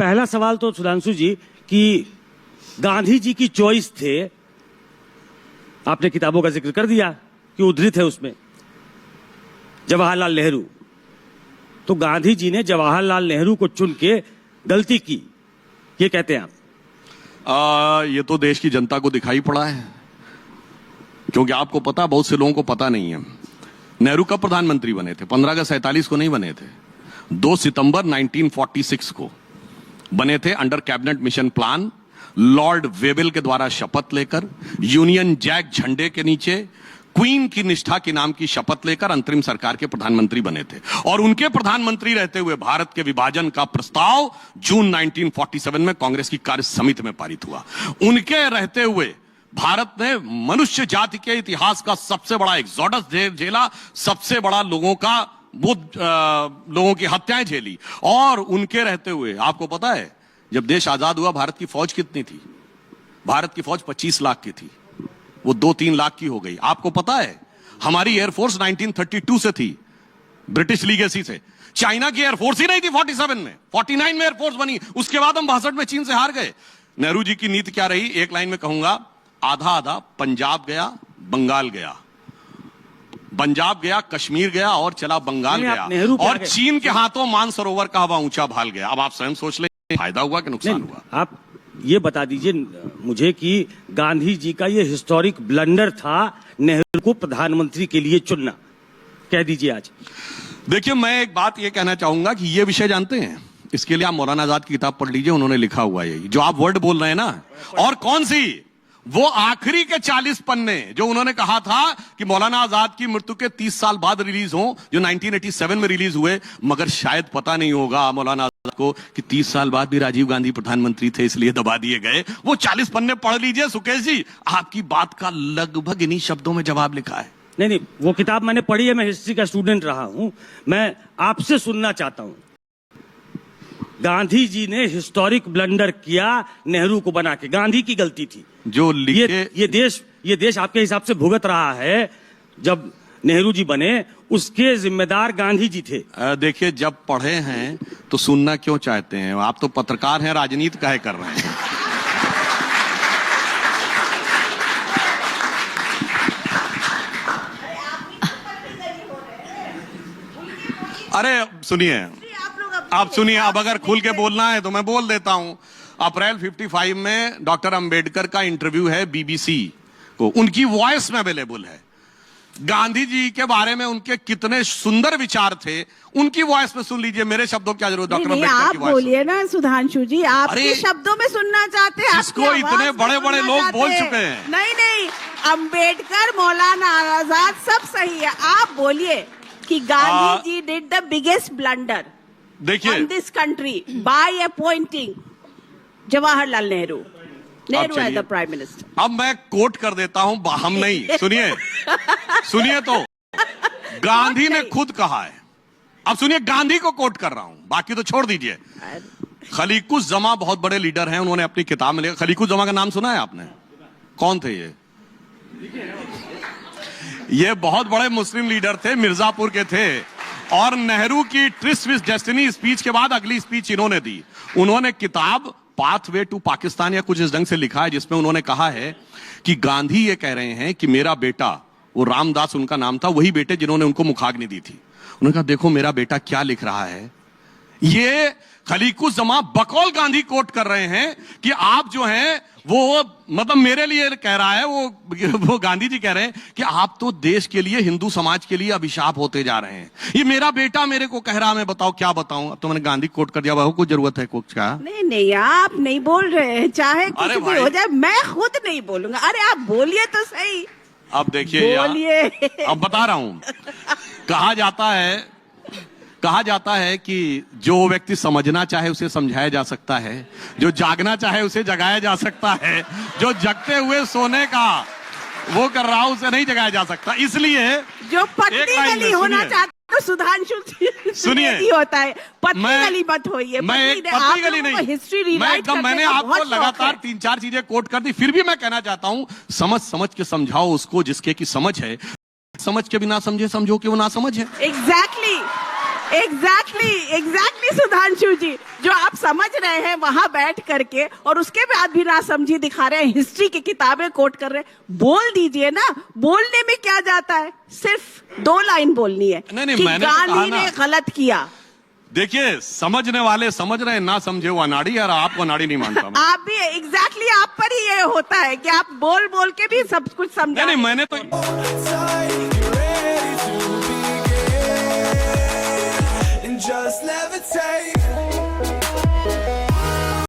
पहला सवाल तो सुधांशु जी कि गांधी जी की चॉइस थे, आपने किताबों का जिक्र कर दिया कि उद्धृत है उसमें जवाहरलाल नेहरू, तो गांधी जी ने जवाहरलाल नेहरू को चुन के गलती की, ये कहते हैं आप? ये तो देश की जनता को दिखाई पड़ा है, क्योंकि आपको पता, बहुत से लोगों को पता नहीं है। नेहरू कब प्रधानमंत्री बने थे? 15 अगस्त 47 को नहीं बने थे, 2 सितंबर 1946 को बने थे, under Cabinet Mission Plan, Lord Wavell के द्वारा शपथ लेकर, यूनियन जैक झंडे के नीचे, क्वीन की निष्ठा के नाम की शपथ लेकर अंतरिम सरकार के प्रधानमंत्री बने थे। और उनके प्रधानमंत्री रहते हुए भारत के विभाजन का प्रस्ताव जून 1947 में कांग्रेस की कार्य समिति में पारित हुआ। उनके रहते हुए भारत ने मनुष्य जाति के इतिहास का सबसे बड़ा एक्सोडस झेला, सबसे बड़ा लोगों की हत्याएं झेली। और उनके रहते हुए आपको पता है, जब देश आजाद हुआ भारत की फौज कितनी थी? भारत की फौज 25 लाख की थी, वो 2-3 लाख की हो गई। आपको पता है हमारी एयरफोर्स 1932 से थी, ब्रिटिश लीगेसी से। चाइना की एयरफोर्स ही नहीं थी 47 में, 49 में एयरफोर्स बनी, उसके बाद हम 62 में चीन से हार गए। नेहरू जी की नीति क्या रही? एक लाइन में कहूंगा, आधा आधा, पंजाब गया, बंगाल गया, पंजाब गया, कश्मीर गया और चला बंगाल गया, और चीन के हाथों मानसरोवर का हवा ऊंचा भाल गया। अब आप स्वयं सोच लें, फायदा हुआ कि नुकसान हुआ? आप ये बता दीजिए मुझे कि गांधी जी का ये हिस्टोरिक ब्लंडर था नेहरू को प्रधानमंत्री के लिए चुनना, कह दीजिए आज। देखिए, मैं एक बात ये कहना चाहूंगा कि ये विषय जानते हैं, इसके लिए आप मौलाना आजाद की किताब पढ़ लीजिए, उन्होंने लिखा हुआ है। जो आप वर्ड बोल रहे हैं ना, और कौन सी, वो आखिरी के 40 पन्ने जो उन्होंने कहा था कि मौलाना आजाद की मृत्यु के 30 साल बाद रिलीज हो, जो 1987 में रिलीज हुए। मगर शायद पता नहीं होगा मौलाना आजाद को कि 30 साल बाद भी राजीव गांधी प्रधानमंत्री थे, इसलिए दबा दिए गए। वो 40 पन्ने पढ़ लीजिए सुकेश जी, आपकी बात का लगभग इन्हीं शब्दों में जवाब लिखा है। नहीं, वो किताब मैंने पढ़ी है, मैं हिस्ट्री का स्टूडेंट रहा हूं। मैं आपसे सुनना चाहता हूं, गांधी जी ने हिस्टोरिक ब्लंडर किया नेहरू को बना के, गांधी की गलती थी जो लिखे। ये देश आपके हिसाब से भुगत रहा है। जब नेहरू जी बने उसके जिम्मेदार गांधी जी थे। देखिए, जब पढ़े हैं तो सुनना क्यों चाहते हैं? आप तो पत्रकार हैं, राजनीति काहे कर रहे हैं? अरे सुनिए, आप सुनिए, अब अगर खुल के बोलना है तो मैं बोल देता हूं। अप्रैल 55 में डॉक्टर अंबेडकर का इंटरव्यू है बीबीसी को, उनकी वॉइस में अवेलेबल है। गांधी जी के बारे में उनके कितने सुंदर विचार थे, उनकी वॉइस में सुन लीजिए। मेरे शब्दों की जरूरत, डॉक्टर अंबेडकर की वॉइस। आप बोलिए ना सुधांशु जी, आपके शब्दों में सुनना चाहते हैं। इसको इतने बड़े बड़े लोग बोल चुके हैं। नहीं, अंबेडकर, मौलाना आजाद सब सही है, आप बोलिए कि Gandhi ji did the biggest blunder in this country by appointing Jawaharlal Nehru as the Prime Minister. अब मैं कोट कर देता हूं, हम नहीं, सुनिए तो गांधी ने खुद कहा है। अब सुनिए, गांधी को कोट कर रहा हूं, बाकी तो छोड़ दीजिए। खलीकुस जमा बहुत बड़े लीडर हैं, उन्होंने अपनी किताब में लिखा। खलीकुस जमा का नाम सुना है आपने? कौन थे ये बहुत बड़े मुस्लिम लीडर थे, मिर्जापुर के थे। और नेहरू की ट्रिस्ट विद डेस्टिनी स्पीच के बाद अगली स्पीच इन्होंने दी। उन्होंने किताब पाथवे टू पाकिस्तान या कुछ इस ढंग से लिखा है, जिसमें उन्होंने कहा है कि गांधी ये कह रहे हैं कि मेरा बेटा, वो रामदास उनका नाम था, वही बेटे जिन्होंने उनको मुखाग्नि दी थी। उन्होंने कहा देखो मेरा बेटा क्या लिख रहा है। ये खलीकुस जमा बकौल गांधी कोट कर रहे हैं कि आप जो हैं वो, मतलब मेरे लिए कह रहा है वो गांधी जी कह रहे हैं कि आप तो देश के लिए, हिंदू समाज के लिए अभिशाप होते जा रहे हैं। ये मेरा बेटा मेरे को कह रहा, मैं बताओ क्या बताऊं। अब तो मैंने गांधी कोट कर दिया, कुछ जरूरत है कुछ का? नहीं, आप नहीं बोल रहे हैं, चाहे कुछ भी हो जाए, मैं खुद नहीं बोलूंगा। अरे आप बोलिए तो सही। अब देखिए, बोलिए। अब बता रहा हूं, कहा जाता है कि जो व्यक्ति समझना चाहे उसे समझाया जा सकता है, जो जागना चाहे उसे जगाया जा सकता है, जो जगते हुए सोने का वो कर रहा उसे नहीं जगाया जा सकता। इसलिए जो पत्नी गली होना चाहता तो सुधांशु सुनिए होता है, पत्नी गली मत होइए। मैं पत्नी गली नहीं, हिस्ट्री रिवाइट करने मैंने आपको लगातार 3-4 चीजें कोट कर दी, फिर भी मैं कहना चाहता हूं समझ के समझाओ उसको जिसके की समझ है। समझ के भी ना समझे, समझो कि वो ना समझ है। एग्जैक्टली एग्जैक्टली सुधांशु जी, जो आप समझ रहे हैं वहां बैठ करके और उसके बाद भी ना समझी दिखा रहे हैं, हिस्ट्री की किताबें कोट कर रहे हैं। बोल दीजिए ना, बोलने में क्या जाता है, सिर्फ 2 लाइन बोलनी है नहीं, कि मैंने तो गांधी ने गलत किया। देखिए, समझने वाले समझ रहे हैं, ना समझे वो अनाड़ी, और आपको अनाड़ी नहीं मानता मैं। आप भी एग्जैक्टली आप पर ही ये होता है कि आप बोल बोल के भी सब कुछ समझा। नहीं, मैंने तो